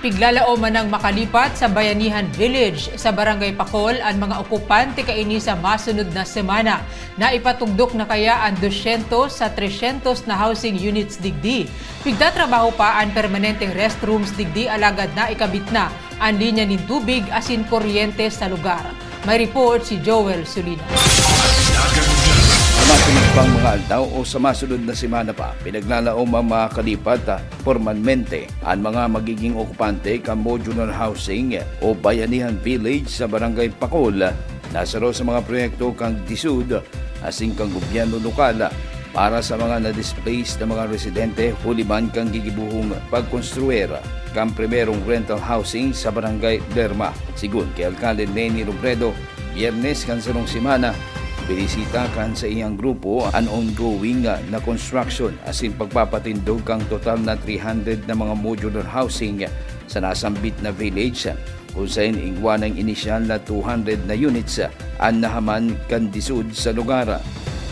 Piglalaoman ng makalipat sa Bayanihan Village sa Barangay Pacol ang mga okupante kaini sa masunod na semana. Naipatugdok na kaya ang 200 sa 300 na housing units digdi. Pigdatrabaho pa ang permanenteng restrooms digdi alagad na ikabit na ang linya ng tubig asin kuryente sa lugar. May report si Joel Sulina. Masunod pang mga aldaw o sa masunod na semana pa, pinaglalaom ang mga kalipat formalmente ang mga magiging okupante ka modular housing o Bayanihan Village sa Barangay Pacol. Nasaro sa mga proyekto kang DSUD asing kang gobyerno lokal para sa mga na-displaced na mga residente huliman kang gigibuhong pagkonstruer kang primerong rental housing sa Barangay Lerma. Sigun kay Alcalde Lenny Robredo, Biyernes kan sarong semana, binisita kan sa iyang grupo ang ongoing na construction asin pagpapatindog kang total na 300 na mga modular housing sa nasambit na village kung saan igwa ng inisyal na 200 na units ang nahaman kan DSUD sa lugar.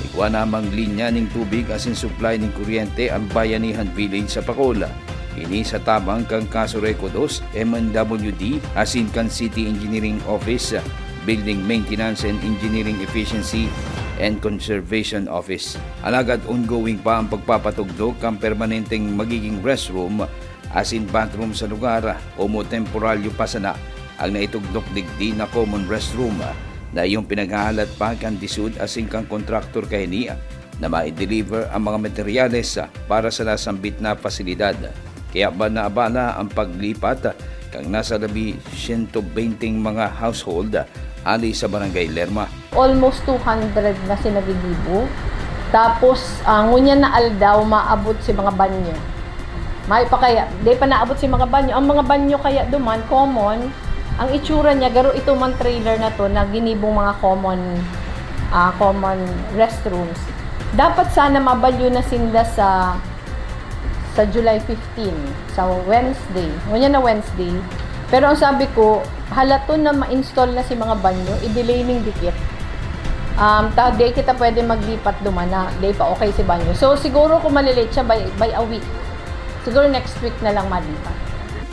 Igwa namang linya ng tubig asin supply ng kuryente ang Bayanihan Village sa Pacol. Ini sa tabang kang Caso Reco 2, MNWD asin kan City Engineering Office, Building Maintenance and Engineering Efficiency and Conservation Office. Alagad ongoing pa ang pagpapatugdog ang permanenteng magiging restroom asin bathroom sa lugar o mo temporaryo pa sana ang naitugdok digdi na common restroom na iyong pinaghahalat pa kan DSUD asin kang kontraktor kay niya na ma-deliver ang mga materyales para sa nasambit na pasilidad. Kaya ba naabala ang paglipat kang nasa 120 mga household ali sa Barangay Lerma. Almost 200 na sinagigibo. Tapos, ngunyan na aldaw, maabot si mga banyo. May pa kaya, di pa naabot si mga banyo. Ang mga banyo kaya duman, common. Ang itsura niya, garo ito man trailer na to, na ginibong mga common restrooms. Dapat sana mabalyo na sinda sa July 15, sa Wednesday. Ngunyan na Wednesday. Pero ang sabi ko, halato na ma-install na si mga banyo, i-delay ning dikit. Day kita pwede maglipat dumana, day pa okay si banyo. So siguro kung malilate siya by a week, siguro next week na lang malipat.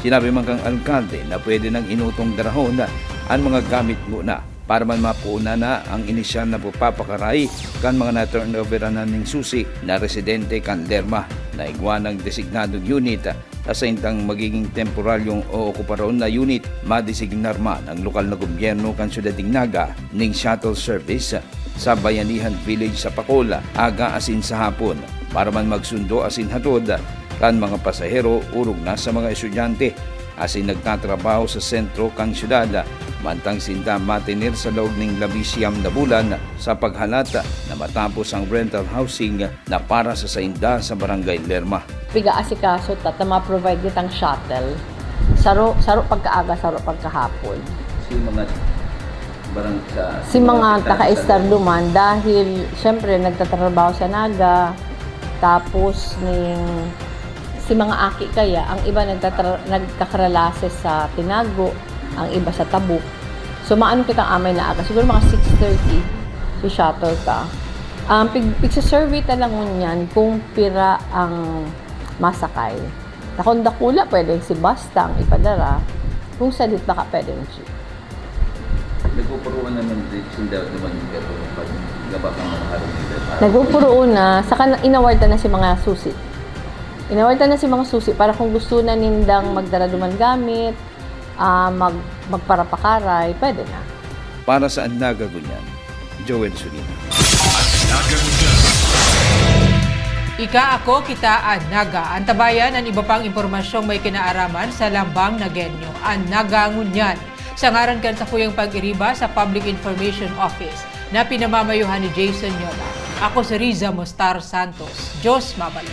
Sinabi man kang alkalde na pwede nang inutong darahon ang mga gamit muna para man mapuuna na ang inisyal na pagpapakaray kan mga na-turnover na ng susi na residente kan Lerma na igwa ng designadong unit sa intang magiging temporaryong o okuparon na unit madesignar man ang lokal na gobyerno kan Syudad Dignaga ning shuttle service sa Bayanihan Village sa Pacol aga asin sa hapon para man magsundo asin hatod kan mga pasahero urog na sa mga estudyante asin nagtatrabaho sa sentro kang syudad mantang sinda matinir sa loob ng 11 na bulan sa paghalata na matapos ang rental housing na para sa sainda sa Barangay Lerma. Piga asikaso tata ma-provide ditang shuttle. Saro pagkaaga, saro pagkahapon. Si mga taka-star luman dahil syempre nagtatrabaho sa Naga tapos si mga aki kaya ang iba nagkakaralase sa Tinago, ang iba sa Tabuk. So maano kitang amay na aga, siguro mga 6:30 si shuttle ka. Pigsa-survey talang yan kung pira ang masakay. Takon dakula pwede si basta ang ipadara, kung salit baka pwede yung jeep. Nagpupuruan naman sinda naman yung pag gabak ang mga harap nila. Nagpupuruan na, saka inawarta na si mga susi. Inawarta na si mga susi para kung gusto na nindang magdaraduman gamit, magparapakaray, pwede na. Para sa Annaga Gunyan, Joel Sulina. Ika ako, kita Annaga. Antabayan ang iba pang impormasyong may kinaaraman sa Lambang Nagenyo. Annaga Ngunyan. Sa ngaran kan sa kuyang pag-iriba sa Public Information Office na pinamamayuhan ni Jason Yola. Ako si Riza Mostar Santos. Diyos mabalos.